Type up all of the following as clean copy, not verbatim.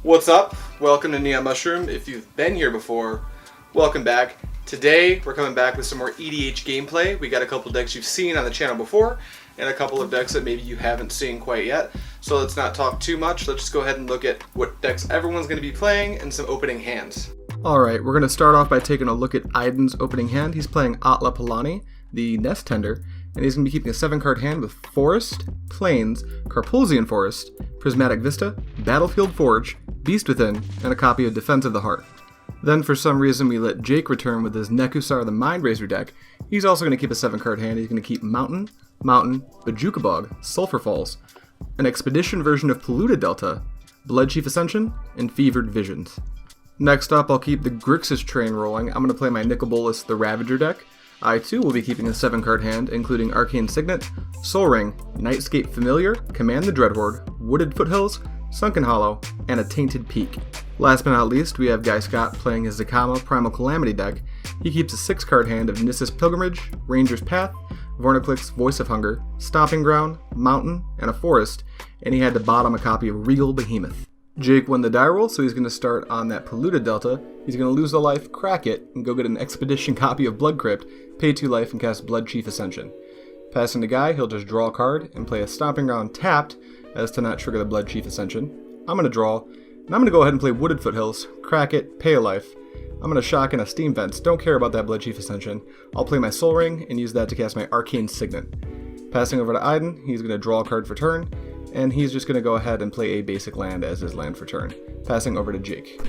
What's up? Welcome to Neon Mushroom. If you've been here before, welcome back. Today, we're coming back with some more EDH gameplay. We got a couple decks you've seen on the channel before, and a couple of decks that maybe you haven't seen quite yet. So let's not talk too much. Let's just go ahead and look at what decks everyone's going to be playing and some opening hands. Alright, we're going to start off by taking a look at Aiden's opening hand. He's playing Atla Palani, the Nest Tender, and he's going to be keeping a 7-card hand with Forest, Plains, Carpulsian Forest, Prismatic Vista, Battlefield Forge, Beast Within, and a copy of Defense of the Heart. Then for some reason we let Jake return with his Nekusar the Mindrazor deck. He's also going to keep a 7-card hand. He's going to keep Mountain, Bojuka Bog, Sulphur Falls, an Expedition version of Polluted Delta, Bloodchief Ascension, and Fevered Visions. Next up, I'll keep the Grixis train rolling. I'm going to play my Nicol the Ravager deck. I too will be keeping a 7-card hand, including Arcane Signet, Sol Ring, Nightscape Familiar, Command the Dreadhorde, Wooded Foothills, Sunken Hollow, and a Tainted Peak. Last but not least, we have Guy Scott playing his Zakama Primal Calamity deck. He keeps a 6-card hand of Nissus Pilgrimage, Ranger's Path, Vorniclix Voice of Hunger, Stomping Ground, Mountain, and a Forest, and he had to bottom a copy of Regal Behemoth. Jake won the die roll, so he's going to start on that Polluted Delta. He's going to lose a life, crack it, and go get an Expedition copy of Blood Crypt, pay 2 life, and cast Bloodchief Ascension. Passing to Guy, he'll just draw a card and play a Stomping Ground tapped, as to not trigger the Bloodchief Ascension. I'm going to draw, and I'm going to go ahead and play Wooded Foothills, crack it, pay a life. I'm going to shock in a Steam Fence, don't care about that Bloodchief Ascension. I'll play my Sol Ring and use that to cast my Arcane Signet. Passing over to Aiden, he's going to draw a card for turn, and he's just going to go ahead and play a basic land as his land for turn. Passing over to Jake.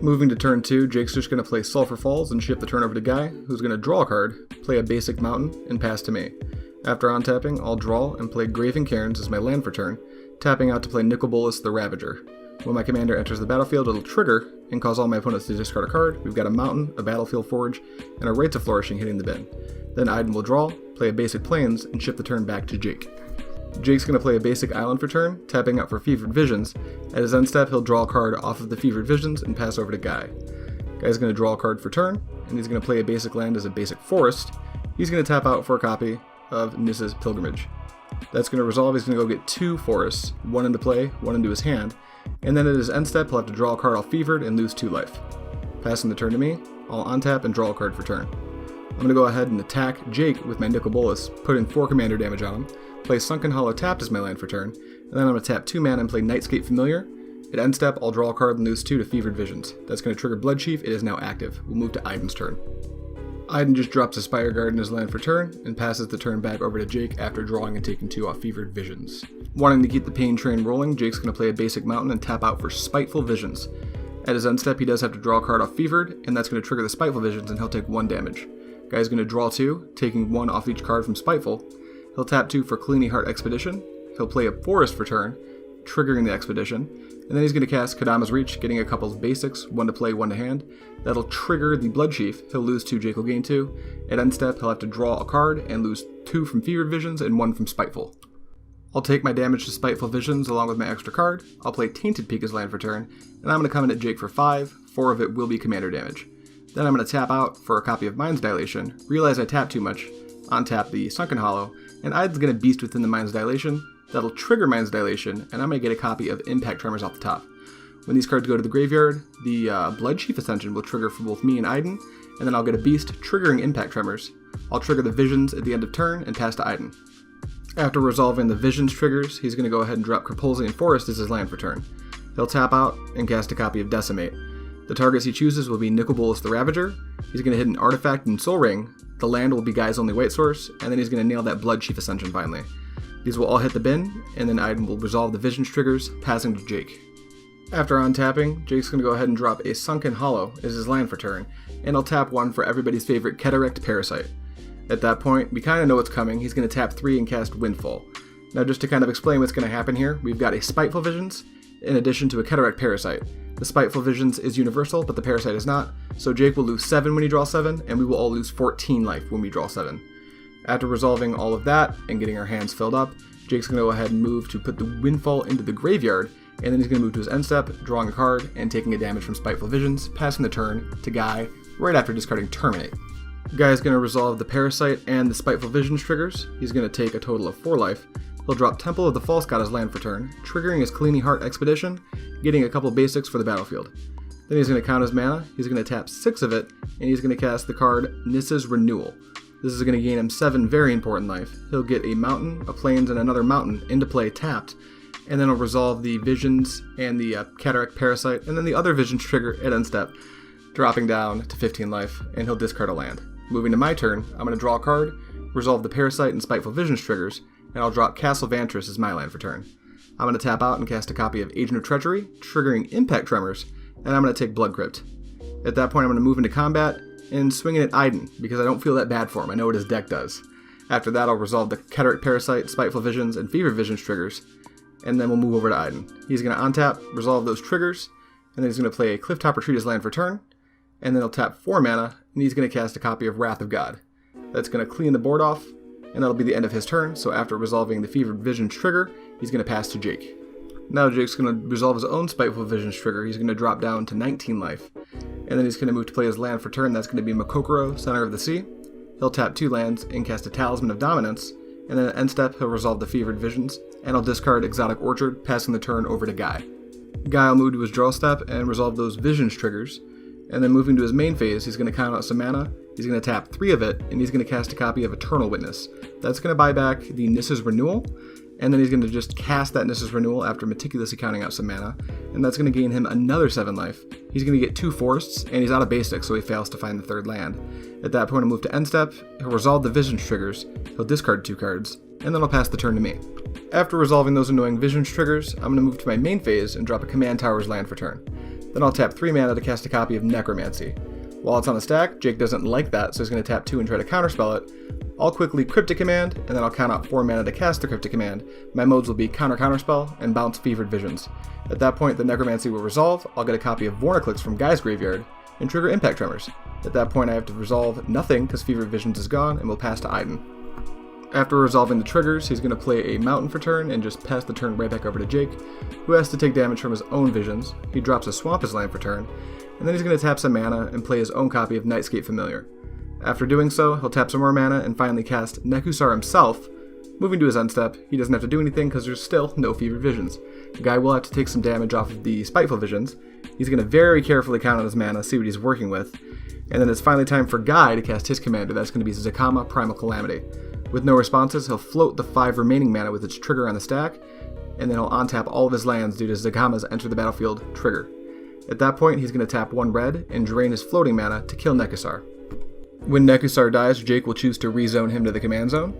Moving to turn 2, Jake's just going to play Sulphur Falls and shift the turn over to Guy, who's going to draw a card, play a basic mountain, and pass to me. After untapping, I'll draw and play Graven Cairns as my land for turn, tapping out to play Nicol the Ravager. When my commander enters the battlefield, it'll trigger and cause all my opponents to discard a card. We've got a Mountain, a Battlefield Forge, and a Rites of Flourishing hitting the bin. Then Aiden will draw, play a basic Plains, and shift the turn back to Jake. Jake's going to play a basic Island for turn, tapping out for Fevered Visions. At his end step, he'll draw a card off of the Fevered Visions and pass over to Guy. Guy's going to draw a card for turn, and he's going to play a basic land as a basic Forest. He's going to tap out for a copy of Nissus Pilgrimage. That's going to resolve. He's going to go get 2 Forests, 1 into play, 1 into his hand, and then at his end step, he'll have to draw a card off Fevered and lose 2 life. Passing the turn to me, I'll untap and draw a card for turn. I'm going to go ahead and attack Jake with my Nicol Bolas, put in 4 commander damage on him, play Sunken Hollow tapped as my land for turn, and then I'm going to tap 2 mana and play Nightscape Familiar. At end step, I'll draw a card and lose 2 to Fevered Visions. That's going to trigger Bloodchief. It is now active. We'll move to Aiden's turn. Aiden just drops a Spire Guard in his land for turn, and passes the turn back over to Jake after drawing and taking 2 off Fevered Visions. Wanting to keep the Pain Train rolling, Jake's going to play a basic Mountain and tap out for Spiteful Visions. At his end step, he does have to draw a card off Fevered, and that's going to trigger the Spiteful Visions, and he'll take 1 damage. Guy's going to draw 2, taking 1 off each card from Spiteful. He'll tap 2 for Cleany Heart Expedition. He'll play a Forest for turn, triggering the Expedition, and then he's going to cast Kadama's Reach, getting a couple of basics, 1 to play, 1 to hand. That'll trigger the Bloodchief. He'll lose 2, Jake will gain 2. At end step, he'll have to draw a card and lose 2 from Fevered Visions and 1 from Spiteful. I'll take my damage to Spiteful Visions along with my extra card. I'll play Tainted Peak as land for turn, and I'm going to come in at Jake for 5. 4 of it will be commander damage. Then I'm going to tap out for a copy of Mind's Dilation, realize I tapped too much, untap the Sunken Hollow, and Aiden's going to Beast Within the Mind's Dilation. That'll trigger Mind's Dilation, and I'm going to get a copy of Impact Tremors off the top. When these cards go to the graveyard, the Bloodchief Ascension will trigger for both me and Aiden, and then I'll get a Beast triggering Impact Tremors. I'll trigger the Visions at the end of turn and pass to Aiden. After resolving the Visions triggers, he's going to go ahead and drop Carpulsian Forest as his land for turn. He'll tap out and cast a copy of Decimate. The targets he chooses will be Nicol the Ravager. He's going to hit an Artifact and Sol Ring. The land will be Guy's only white source, and then he's going to nail that Bloodchief Ascension finally. These will all hit the bin, and then Aiden will resolve the Visions triggers, passing to Jake. After untapping, Jake's going to go ahead and drop a Sunken Hollow as his land for turn, and I'll tap 1 for everybody's favorite Cataract Parasite. At that point, we kind of know what's coming. He's going to tap 3 and cast Windfall. Now just to kind of explain what's going to happen here, we've got a Spiteful Visions, in addition to a Cataract Parasite. The Spiteful Visions is universal, but the Parasite is not, so Jake will lose 7 when he draws 7, and we will all lose 14 life when we draw 7. After resolving all of that and getting our hands filled up, Jake's going to go ahead and move to put the Windfall into the graveyard, and then he's going to move to his end step, drawing a card, and taking a damage from Spiteful Visions, passing the turn to Guy right after discarding Terminate. Guy's going to resolve the Parasite and the Spiteful Visions triggers. He's going to take a total of 4 life. he'll drop Temple of the False God as land for turn, triggering his Kalini Heart Expedition, getting a couple basics for the battlefield. Then he's going to count his mana, he's going to tap 6 of it, and he's going to cast the card Nissa's Renewal. This is going to gain him 7 very important life. He'll get a mountain, a plains, and another mountain into play tapped, and then he'll resolve the Visions and the Cataract Parasite, and then the other Visions trigger at end step, dropping down to 15 life, and he'll discard a land. Moving to my turn, I'm going to draw a card, resolve the Parasite and Spiteful Visions triggers, and I'll drop Castle Vantress as my land for turn. I'm going to tap out and cast a copy of Agent of Treachery, triggering Impact Tremors, and I'm going to take Blood Crypt. At that point, I'm going to move into combat and swing it at Iden, because I don't feel that bad for him. I know what his deck does. After that, I'll resolve the Cataract Parasite, Spiteful Visions, and Fever Visions triggers, and then we'll move over to Iden. He's going to untap, resolve those triggers, and then he's going to play a Clifftop Retreat as land for turn, and then he'll tap 4 mana, and he's going to cast a copy of Wrath of God. That's going to clean the board off, and that'll be the end of his turn, so after resolving the Fevered Visions trigger, he's going to pass to Jake. Now Jake's going to resolve his own Spiteful Visions trigger, he's going to drop down to 19 life, and then he's going to move to play his land for turn, that's going to be Mokokoro, Center of the Sea. He'll tap 2 lands and cast a Talisman of Dominance, and then at end step he'll resolve the Fevered Visions, and I'll discard Exotic Orchard, passing the turn over to Guy. Guy will move to his draw step and resolve those Visions triggers, and then moving to his main phase, he's going to count out some mana, he's going to tap 3 of it, and he's going to cast a copy of Eternal Witness. That's going to buy back the Nissa's Renewal, and then he's going to just cast that Nissa's Renewal after meticulously counting out some mana, and that's going to gain him another 7 life. He's going to get 2 forests, and he's out of basic, so he fails to find the 3rd land. At that point, he'll move to end step, he'll resolve the Visions triggers, he'll discard 2 cards, and then I'll pass the turn to me. After resolving those annoying Visions triggers, I'm going to move to my main phase and drop a Command Tower's land for turn. Then I'll tap 3 mana to cast a copy of Necromancy. While it's on the stack, Jake doesn't like that, so he's going to tap 2 and try to counterspell it. I'll quickly Cryptic Command, and then I'll count out 4 mana to cast the Cryptic Command. My modes will be Counterspell and Bounce Fevered Visions. At that point, the Necromancy will resolve, I'll get a copy of Vorniclix from Guy's Graveyard, and trigger Impact Tremors. At that point, I have to resolve nothing because Fevered Visions is gone, and we'll pass to Iden. After resolving the triggers, he's going to play a Mountain for turn and just pass the turn right back over to Jake, who has to take damage from his own Visions. He drops a Swamp as land for turn, and then he's going to tap some mana and play his own copy of Nightscape Familiar. After doing so, he'll tap some more mana and finally cast Nekusar himself. Moving to his end step, he doesn't have to do anything because there's still no Fevered Visions. The guy will have to take some damage off of the Spiteful Visions. He's going to very carefully count on his mana, see what he's working with, and then it's finally time for Guy to cast his commander. That's going to be Zakama Primal Calamity. With no responses, he'll float the 5 remaining mana with its trigger on the stack, and then he'll untap all of his lands due to Zakama's Enter the Battlefield trigger. At that point, he's going to tap 1 red and drain his floating mana to kill Nekusar. When Nekusar dies, Jake will choose to rezone him to the command zone,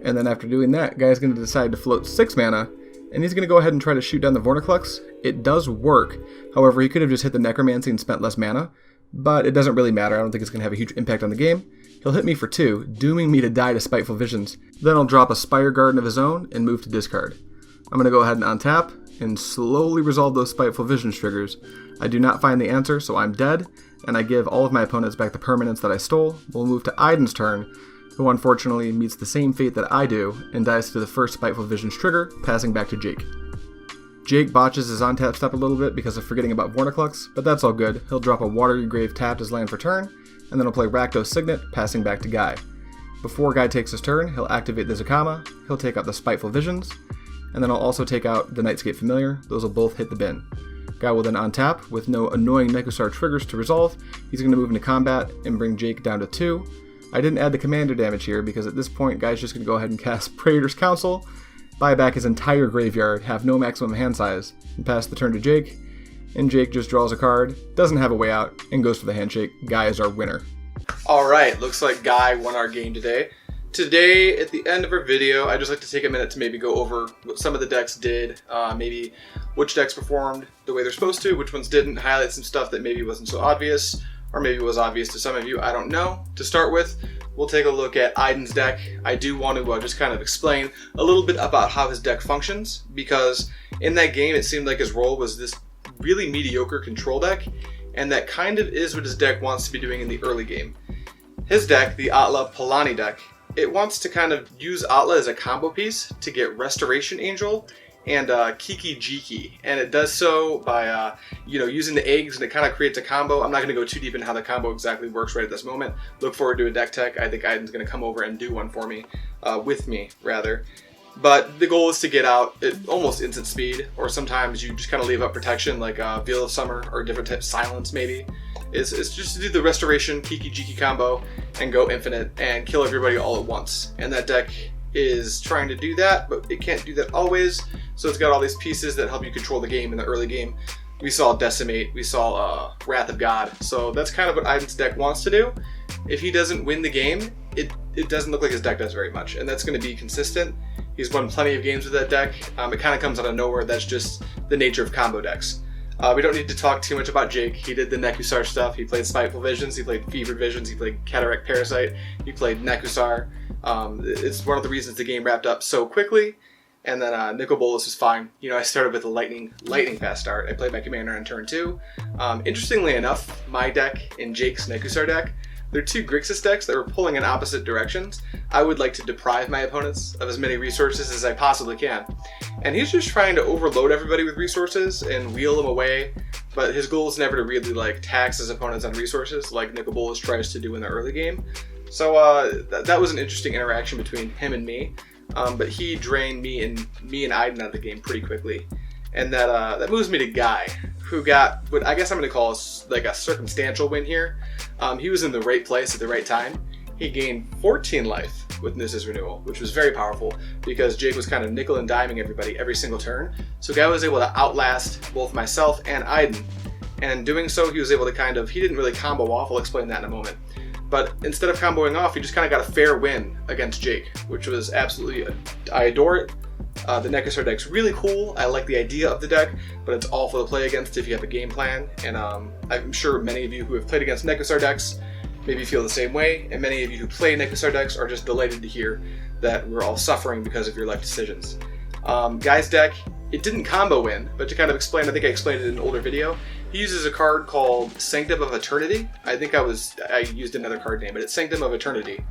and then after doing that, Guy's going to decide to float 6 mana, and he's going to go ahead and try to shoot down the Vorniclux. It does work, however, he could have just hit the Necromancy and spent less mana, but it doesn't really matter. I don't think it's going to have a huge impact on the game. He'll hit me for 2, dooming me to die to Spiteful Visions. Then I'll drop a Spire Garden of his own and move to discard. I'm going to go ahead and untap and slowly resolve those Spiteful Visions triggers. I do not find the answer, so I'm dead, and I give all of my opponents back the permanents that I stole. We'll move to Iden's turn, who unfortunately meets the same fate that I do and dies to the first Spiteful Visions trigger, passing back to Jake. Jake botches his on-tap step a little bit because of forgetting about Vorniclux, but that's all good. He'll drop a Watery Grave tapped as land for turn, and then he'll play Rakdos Signet, passing back to Guy. Before Guy takes his turn, he'll activate the Zakama, he'll take out the Spiteful Visions, and then I'll also take out the Nightscape Familiar. Those will both hit the bin. Guy will then untap, with no annoying Nekusar triggers to resolve. He's going to move into combat and bring Jake down to 2. I didn't add the commander damage here because at this point, Guy's just going to go ahead and cast Praetor's Council, buy back his entire graveyard, have no maximum hand size, and pass the turn to Jake. And Jake just draws a card, doesn't have a way out, and goes for the handshake. Guy is our winner. Alright, looks like Guy won our game today. Today, at the end of our video, I'd just like to take a minute to maybe go over what some of the decks did, maybe which decks performed the way they're supposed to, which ones didn't, highlight some stuff that maybe wasn't so obvious, or maybe was obvious to some of you, I don't know. To start with, we'll take a look at Iden's deck. I do want to just kind of explain a little bit about how his deck functions, because in that game it seemed like his role was this really mediocre control deck, and that kind of is what his deck wants to be doing in the early game. His deck, the Atla Palani deck, it wants to kind of use Atla as a combo piece to get Restoration Angel and Kiki Jiki, and it does so by using the eggs, and it kind of creates a combo. I'm not going to go too deep into how the combo exactly works right at this moment. Look forward to a deck tech. I think Iden's going to come over and do one for me, with me rather. But the goal is to get out at almost instant speed, or sometimes you just kind of leave up protection, like Veil of Summer or different types, Silence maybe. It's just to do the Restoration Kiki Jiki combo and go infinite and kill everybody all at once. And that deck is trying to do that, but it can't do that always. So it's got all these pieces that help you control the game in the early game. We saw Decimate, we saw Wrath of God. So that's kind of what Iden's deck wants to do. If he doesn't win the game, it doesn't look like his deck does very much, and that's going to be consistent. He's won plenty of games with that deck. It kind of comes out of nowhere. That's just the nature of combo decks. We don't need to talk too much about Jake. He did the Nekusar stuff. He played Spiteful Visions, he played Fevered Visions, he played Cataract Parasite, he played Nekusar. It's one of the reasons the game wrapped up so quickly. And then Nicol Bolas is fine. You know, I started with a lightning fast start. I played my commander on turn 2. Interestingly enough, my deck and Jake's Nekusar deck, they're two Grixis decks that were pulling in opposite directions. I would like to deprive my opponents of as many resources as I possibly can. And he's just trying to overload everybody with resources and wheel them away, but his goal is never to really like tax his opponents on resources like Nicol Bolas tries to do in the early game. So that was an interesting interaction between him and me. But he drained me and Iden out of the game pretty quickly. And that moves me to Guy, who got what I guess I'm going to call like a circumstantial win here. He was in the right place at the right time. He gained 14 life with Nyssa's Renewal, which was very powerful because Jake was kind of nickel and diming everybody every single turn. So Guy was able to outlast both myself and Iden. And doing so, he was able to he didn't really combo off. I'll explain that in a moment. But instead of comboing off, he just kind of got a fair win against Jake, which was absolutely, I adore it. The Nekusar deck's really cool. I like the idea of the deck, but it's awful to play against if you have a game plan. And I'm sure many of you who have played against Nekusar decks maybe feel the same way, and many of you who play Nekusar decks are just delighted to hear that we're all suffering because of your life decisions. Guy's deck, it didn't combo win, but to kind of explain, I think I explained it in an older video, he uses a card called Sanctum of Eternity. I think I used another card name, but it's Sanctum of Eternity.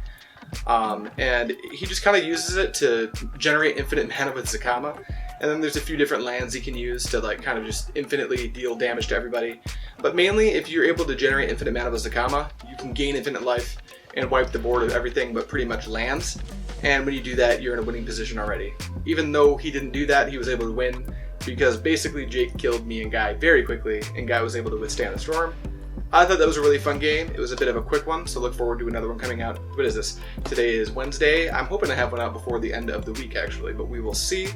And he just kind of uses it to generate infinite mana with Zacama. And then there's a few different lands he can use to like kind of just infinitely deal damage to everybody. But mainly, if you're able to generate infinite mana with Zacama, you can gain infinite life and wipe the board of everything but pretty much lands. And when you do that, you're in a winning position already. Even though he didn't do that, he was able to win because basically Jake killed me and Guy very quickly, and Guy was able to withstand the storm. I thought that was a really fun game. It was a bit of a quick one, so look forward to another one coming out. What is this? Today is Wednesday. I'm hoping to have one out before the end of the week, actually, but we will see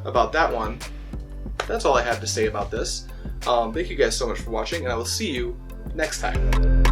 about that one. That's all I have to say about this. Thank you guys so much for watching, and I will see you next time.